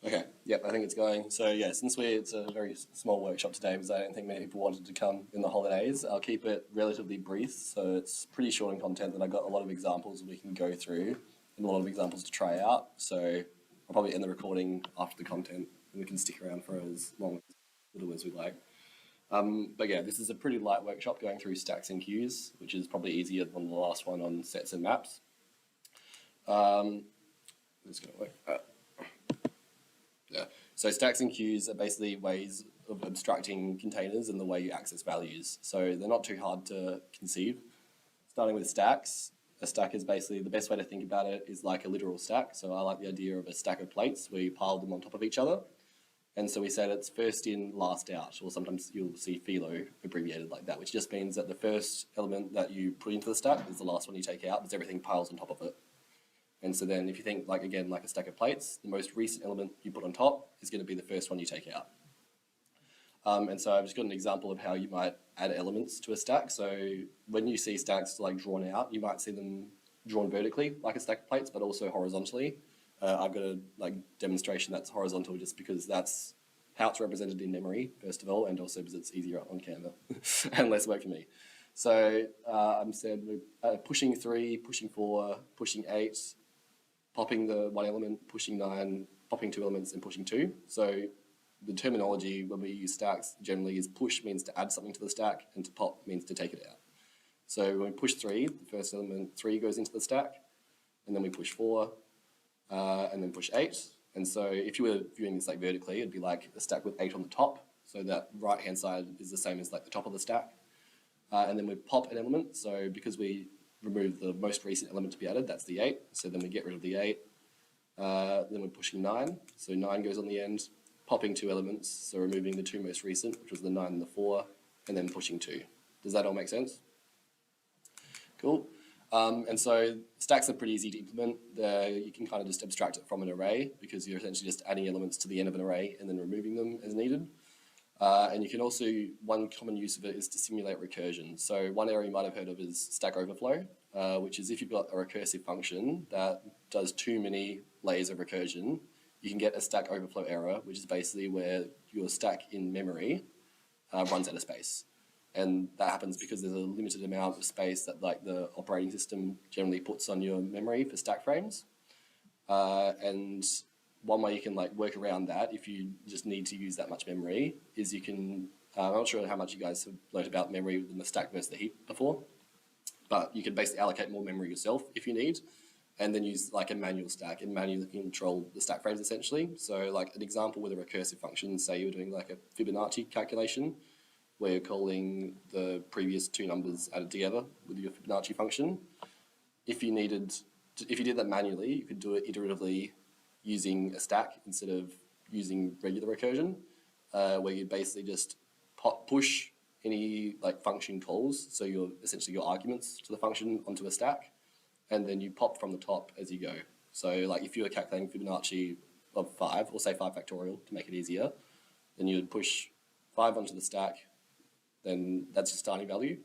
Okay, yep, I think it's going. So yeah, since it's a very small workshop today, because I don't think many people wanted to come in the holidays, I'll keep it relatively brief. So it's pretty short in content, and I've got a lot of examples we can go through and a lot of examples to try out. So I'll probably end the recording after the content, and we can stick around for as long, little as we like. But yeah, this is a pretty light workshop going through stacks and queues, which is probably easier than the last one on sets and maps. It's going to work. Yeah. So stacks and queues are basically ways of abstracting containers and the way you access values. So they're not too hard to conceive. Starting with stacks, a stack is basically, the best way to think about it is like a literal stack. So I like the idea of a stack of plates where you pile them on top of each other. And so we say that it's first in, last out, or sometimes you'll see FILO abbreviated like that, which just means that the first element that you put into the stack is the last one you take out, because everything piles on top of it. And so then if you think like, again, like a stack of plates, the most recent element you put on top is going to be the first one you take out. And so I've just got an example of how you might add elements to a stack. So when you see stacks like drawn out, you might see them drawn vertically like a stack of plates, but also horizontally. I've got a demonstration that's horizontal just because that's how it's represented in memory, first of all, and also because it's easier on Canva and less work for me. So I'm said we're pushing 3, pushing 4, pushing 8, popping the 1 element, pushing 9, popping 2 elements, and pushing 2. So the terminology when we use stacks generally is push means to add something to the stack, and to pop means to take it out. So when we push 3, the first element 3 goes into the stack, and then we push 4, and then push 8. And so if you were viewing this like vertically, it'd be like a stack with 8 on the top. So that right-hand side is the same as like the top of the stack. And then we pop an element. So because we remove the most recent element to be added, that's the 8. So then we get rid of the 8. Then we're pushing 9. So 9 goes on the end, popping 2 elements. So removing the 2 most recent, which was the 9 and the 4, and then pushing 2. Does that all make sense? Cool. And so stacks are pretty easy to implement. You can kind of just abstract it from an array because you're essentially just adding elements to the end of an array and then removing them as needed. And you can also, one common use of it is to simulate recursion. So one area you might have heard of is Stack Overflow, which is if you've got a recursive function that does too many layers of recursion, you can get a Stack Overflow error, which is basically where your stack in memory runs out of space. And that happens because there's a limited amount of space that like the operating system generally puts on your memory for stack frames. And one way you can like work around that if you just need to use that much memory is you can, I'm not sure how much you guys have learned about memory within the stack versus the heap before, but you can basically allocate more memory yourself if you need, and then use like a manual stack and manually control the stack frames essentially. So like an example with a recursive function, say you're doing like a Fibonacci calculation, where you're calling the previous 2 numbers added together with your Fibonacci function. If you did that manually, you could do it iteratively using a stack instead of using regular recursion, where you basically just push any like function calls, so essentially your arguments to the function onto a stack, and then you pop from the top as you go. So like if you were calculating Fibonacci of 5, or say 5 factorial to make it easier, then you would push 5 onto the stack, then that's your starting value.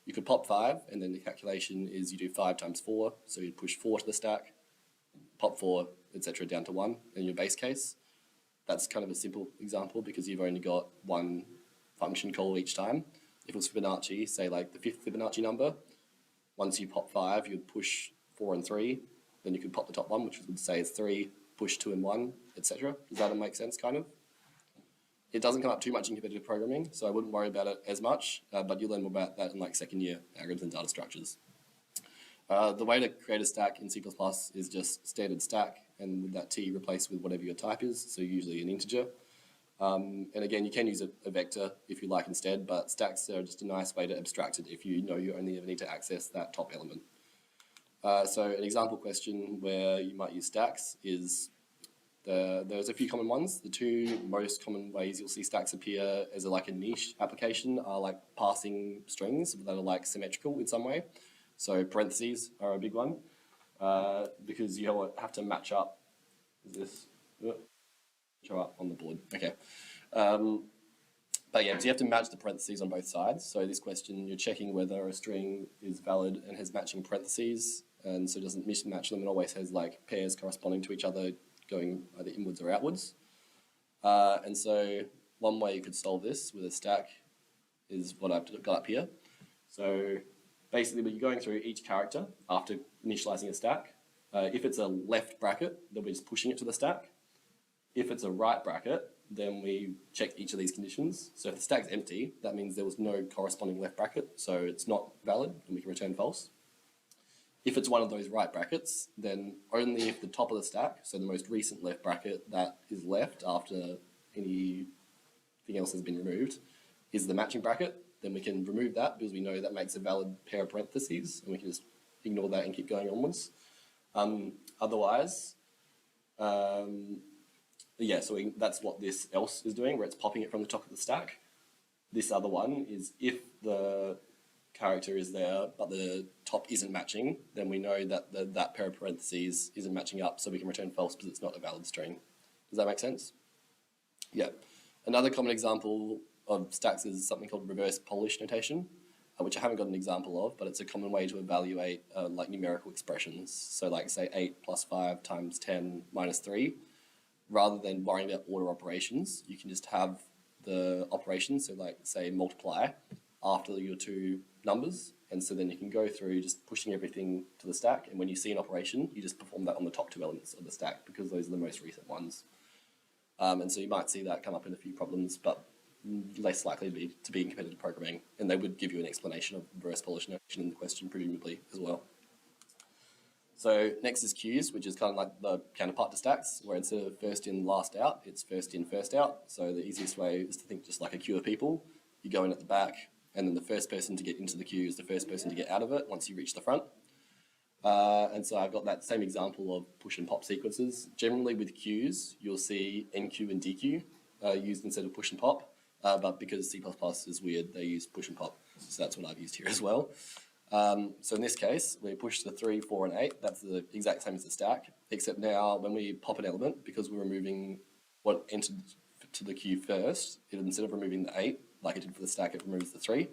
You could pop 5, and then the calculation is you do 5 times 4, so you'd push 4 to the stack, pop 4, etc. down to 1 in your base case. That's kind of a simple example because you've only got one function call each time. If it was Fibonacci, say like the 5th Fibonacci number, once you pop 5, you'd push 4 and 3, then you could pop the top one, which would say it's 3, push 2 and 1, etc. Does that make sense, kind of? It doesn't come up too much in competitive programming, so I wouldn't worry about it as much, but you'll learn more about that in like second year algorithms and data structures. The way to create a stack in C++ is just standard stack, and with that T replaced with whatever your type is, so usually an integer. And again, you can use a vector if you like instead, but stacks are just a nice way to abstract it if you know you only ever need to access that top element. So an example question where you might use stacks is, there's a few common ones. The 2 most common ways you'll see stacks appear as like a niche application are like passing strings that are like symmetrical in some way. So parentheses are a big one because you have to match up. Is this show up on the board? Okay. But yeah, so you have to match the parentheses on both sides. So this question, you're checking whether a string is valid and has matching parentheses, and so it doesn't mismatch them. It always has like pairs corresponding to each other going either inwards or outwards. And so one way you could solve this with a stack is what I've got up here. So basically, when you're going through each character after initializing a stack, if it's a left bracket, then we're just pushing it to the stack. If it's a right bracket, then we check each of these conditions. So if the stack's empty, that means there was no corresponding left bracket, so it's not valid, and we can return false. If it's one of those right brackets, then only if the top of the stack, so the most recent left bracket that is left after anything else has been removed, is the matching bracket, then we can remove that because we know that makes a valid pair of parentheses, and we can just ignore that and keep going onwards. Otherwise, yeah, so that's what this else is doing, where it's popping it from the top of the stack. This other one is if the character is there, but the top isn't matching, then we know that that pair of parentheses isn't matching up, so we can return false because it's not a valid string. Does that make sense? Yeah. Another common example of stacks is something called reverse Polish notation, which I haven't got an example of, but it's a common way to evaluate like numerical expressions. So like say 8 plus 5 times 10 minus 3. Rather than worrying about order operations, you can just have the operations, so like say multiply, after your two numbers, and so then you can go through just pushing everything to the stack, and when you see an operation, you just perform that on the top two elements of the stack because those are the most recent ones. And so you might see that come up in a few problems, but less likely to be in competitive programming, and they would give you an explanation of reverse Polish notation in the question, presumably, as well. So next is queues, which is kind of like the counterpart to stacks, where instead of first in, last out, it's first in, first out. So the easiest way is to think just like a queue of people. You go in at the back, and then the first person to get into the queue is the first person to get out of it once you reach the front. And so I've got that same example of push and pop sequences. Generally with queues, you'll see NQ and DQ used instead of push and pop, but because C++ is weird, they use push and pop. So that's what I've used here as well. So in this case, we push the 3, 4, and 8. That's the exact same as the stack, except now when we pop an element, because we're removing what entered to the queue first, instead of removing the 8, like it did for the stack, it removes the 3.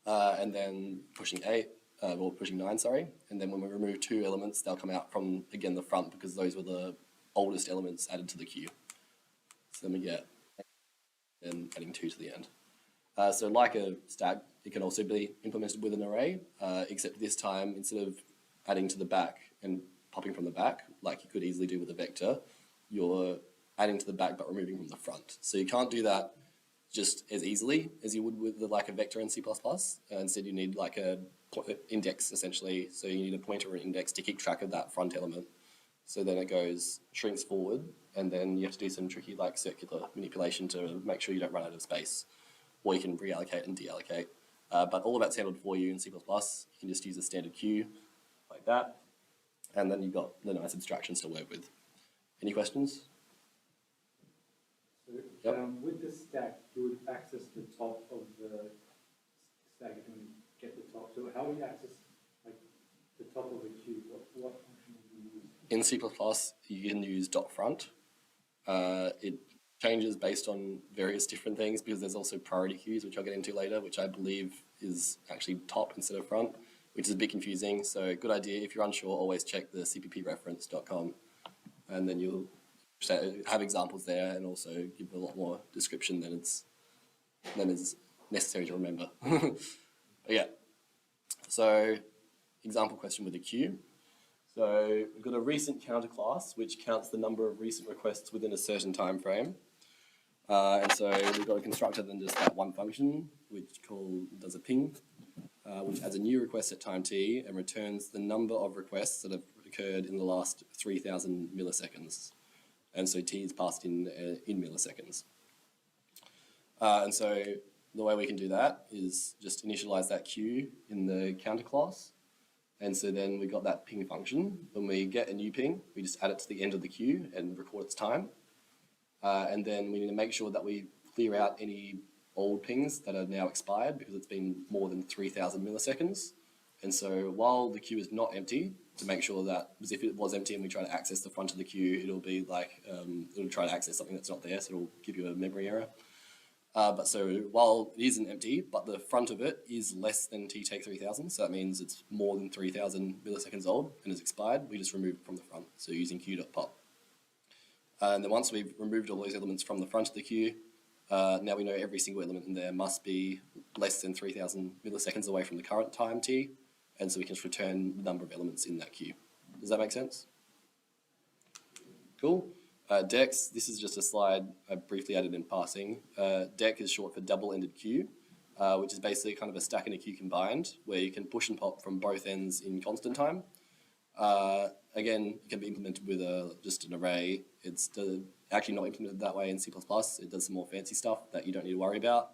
And then pushing 8, or pushing 9, sorry. And then when we remove 2 elements, they'll come out from, again, the front, because those were the oldest elements added to the queue. So then we get, and adding 2 to the end. So like a stack, it can also be implemented with an array, except this time, instead of adding to the back and popping from the back, like you could easily do with a vector, you're adding to the back but removing from the front. So you can't do that just as easily as you would with like a vector in C++. Instead, you need like a index, essentially. So you need a pointer or an index to keep track of that front element. So then it shrinks forward, and then you have to do some tricky like circular manipulation to make sure you don't run out of space. Or you can reallocate and deallocate. But all of that's handled for you in C++. You can just use a standard queue like that, and then you've got the nice abstractions to work with. Any questions? So, yep. With the stack, you would access the top of the stack and get the top. So how do you access like the top of the queue? What function do you use? In C++, you can use .front. It changes based on various different things because there's also priority queues, which I'll get into later, which I believe is actually top instead of front, which is a bit confusing. So good idea. If you're unsure, always check the cppreference.com, and then you'll have examples there and also give a lot more description than is necessary to remember. But yeah. So example question with a queue. So we've got a recent counter class, which counts the number of recent requests within a certain time frame. And so we've got a constructor than just that one function, which does a ping, which adds a new request at time t and returns the number of requests that have occurred in the last 3,000 milliseconds. And so t is passed in milliseconds. And so the way we can do that is just initialize that queue in the counter class. And so then we got that ping function. When we get a new ping, we just add it to the end of the queue and record its time. And then we need to make sure that we clear out any old pings that are now expired because it's been more than 3,000 milliseconds. And so while the queue is not empty, to make sure that, because if it was empty and we try to access the front of the queue, it'll be like, it'll try to access something that's not there, so it'll give you a memory error. But so while it isn't empty, but the front of it is less than t take 3000, so that means it's more than 3000 milliseconds old and is expired, we just remove it from the front, so using queue.pop. And then once we've removed all those elements from the front of the queue, now we know every single element in there must be less than 3000 milliseconds away from the current time t, and so we can just return the number of elements in that queue. Does that make sense? Cool. Dex, this is just a slide I briefly added in passing. Deck is short for double-ended queue, which is basically kind of a stack and a queue combined, where you can push and pop from both ends in constant time. Again, it can be implemented with just an array. It's actually not implemented that way in C++. It does some more fancy stuff that you don't need to worry about.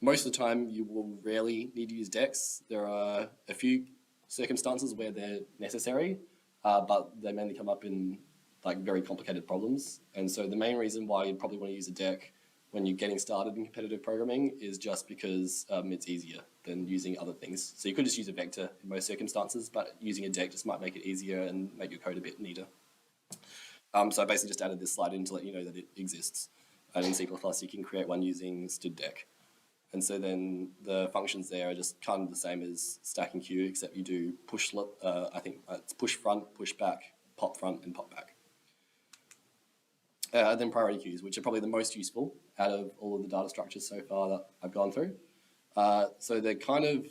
Most of the time, you will rarely need to use Dex. There are a few circumstances where they're necessary, but they mainly come up in like very complicated problems. And so the main reason why you'd probably want to use a deck when you're getting started in competitive programming is just because it's easier than using other things. So you could just use a vector in most circumstances, but using a deck just might make it easier and make your code a bit neater. So I basically just added this slide in to let you know that it exists. And in C++, you can create one using std_deck. And so then the functions there are just kind of the same as stack and queue, except you do push, I think it's push front, push back, pop front, and pop back. Then priority queues, which are probably the most useful out of all of the data structures so far that I've gone through. So they're kind of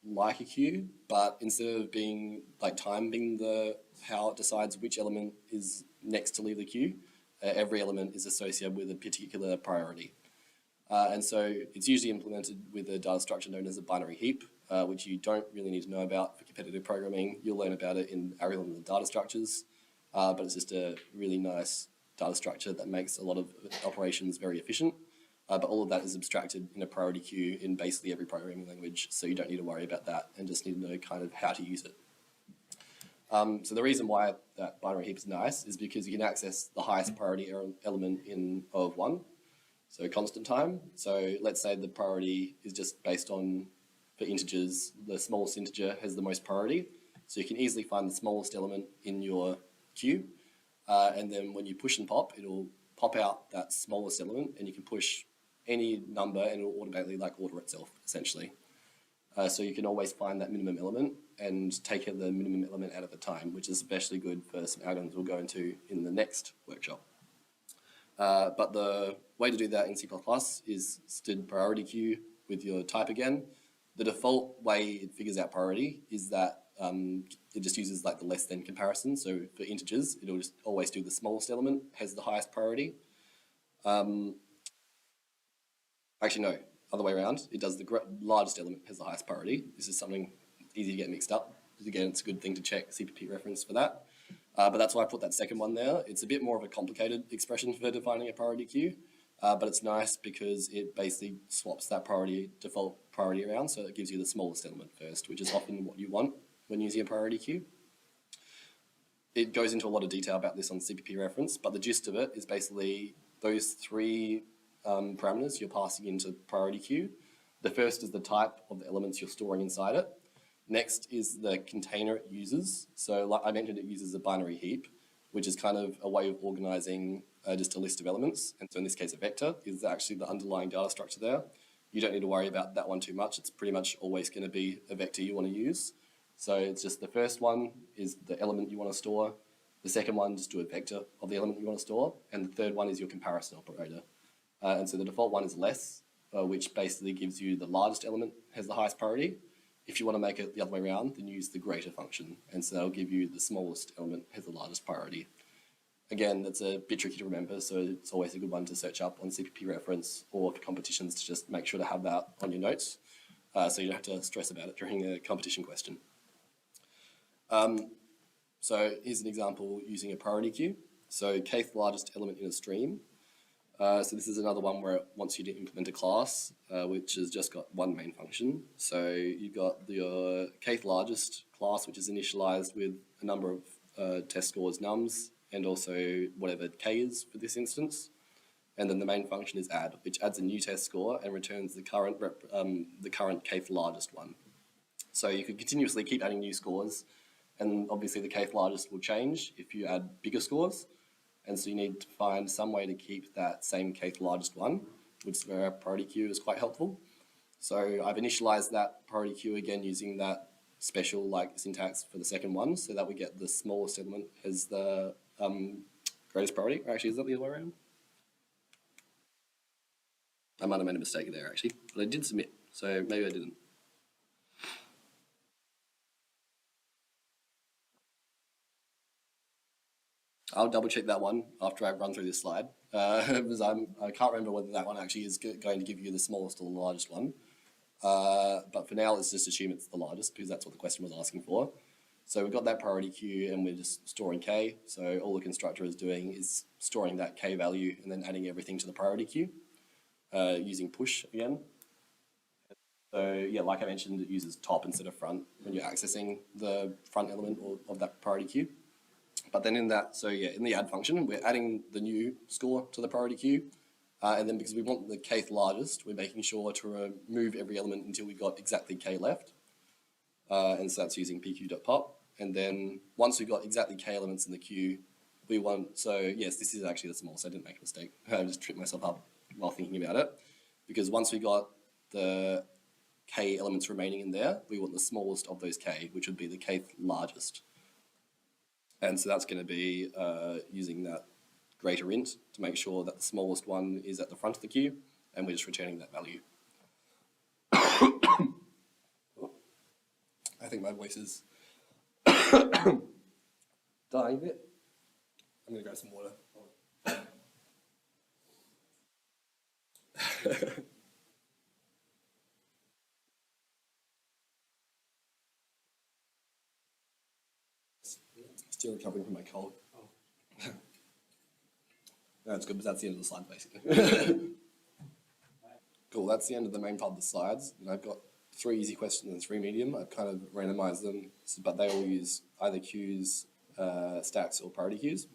like a queue, but instead of being like time being how it decides which element is next to leave the queue, every element is associated with a particular priority. And so it's usually implemented with a data structure known as a binary heap, which you don't really need to know about for competitive programming. You'll learn about it in algorithms and data structures, but it's just a really nice data structure that makes a lot of operations very efficient. But all of that is abstracted in a priority queue in basically every programming language, so you don't need to worry about that and just need to know kind of how to use it. So the reason why that binary heap is nice is because you can access the highest priority element in O of 1, so constant time. So let's say the priority is just based on, for integers, the smallest integer has the most priority. So you can easily find the smallest element in your queue. And then when you push and pop, it'll pop out that smallest element, and you can push any number and it'll automatically like order itself, essentially. So you can always find that minimum element and take the minimum element out of the time, which is especially good for some algorithms we'll go into in the next workshop. But the way to do that in C++ is std priority queue with your type again. The default way it figures out priority is that it just uses like the less than comparison. So for integers, it'll just always do the smallest element has the highest priority. Actually, no, other way around. It does the largest element has the highest priority. This is something easy to get mixed up. Again, it's a good thing to check CPP reference for that. But that's why I put that second one there. It's a bit more of a complicated expression for defining a priority queue, but it's nice because it basically swaps that default priority around, so it gives you the smallest element first, which is often what you want when using a priority queue. It goes into a lot of detail about this on CPP reference, but the gist of it is basically those three parameters you're passing into priority queue. The first is the type of the elements you're storing inside it. Next is the container it uses. So like I mentioned, it uses a binary heap, which is kind of a way of organizing just a list of elements. And so in this case, a vector is actually the underlying data structure there. You don't need to worry about that one too much. It's pretty much always going to be a vector you want to use. So it's just the first one is the element you want to store. The second one, just do a vector of the element you want to store. And the third one is your comparison operator. And so the default one is less, which basically gives you the largest element has the highest priority. If you want to make it the other way around, then use the greater function. And so that'll give you the smallest element has the largest priority. Again, that's a bit tricky to remember, so it's always a good one to search up on CPP reference or for competitions to just make sure to have that on your notes so you don't have to stress about it during a competition question. So here's an example using a priority queue. So kth largest element in a stream. So this is another one where it wants you to implement a class, which has just got one main function. So you've got your kth largest class, which is initialized with a number of test scores nums, and also whatever k is for this instance. And then the main function is add, which adds a new test score and returns the current kth largest one. So you could continuously keep adding new scores, and obviously the kth largest will change if you add bigger scores. And so you need to find some way to keep that same kth largest one, which is where our priority queue is quite helpful. So I've initialized that priority queue again using that special like syntax for the second one, so that we get the smallest element as the greatest priority. Or actually, is that the other way around? I might have made a mistake there actually, but I did submit, so maybe I didn't. I'll double check that one after I run through this slide, because I can't remember whether that one actually is going to give you the smallest or the largest one. But for now, let's just assume it's the largest because that's what the question was asking for. So we've got that priority queue and we're just storing k. So all the constructor is doing is storing that k value and then adding everything to the priority queue using push again. So yeah, like I mentioned, it uses top instead of front when you're accessing the front element of that priority queue. But then in that, so yeah, in the add function, we're adding the new score to the priority queue. And then because we want the kth largest, we're making sure to remove every element until we've got exactly k left. And so that's using pq.pop. And then once we've got exactly k elements in the queue, we want, so yes, this is actually the small, so I didn't make a mistake. I just tripped myself up while thinking about it. Because once we got the k elements remaining in there, we want the smallest of those k, which would be the kth largest. And so that's going to be using that greater int to make sure that the smallest one is at the front of the queue, and we're just returning that value. I think my voice is dying a bit. I'm going to grab some water. Still recovering from my cold. No, it's good, but that's the end of the slide, basically. Cool, that's the end of the main part of the slides. And I've got 3 easy questions and 3 medium. I've kind of randomized them, but they all use either queues, stacks, or priority queues.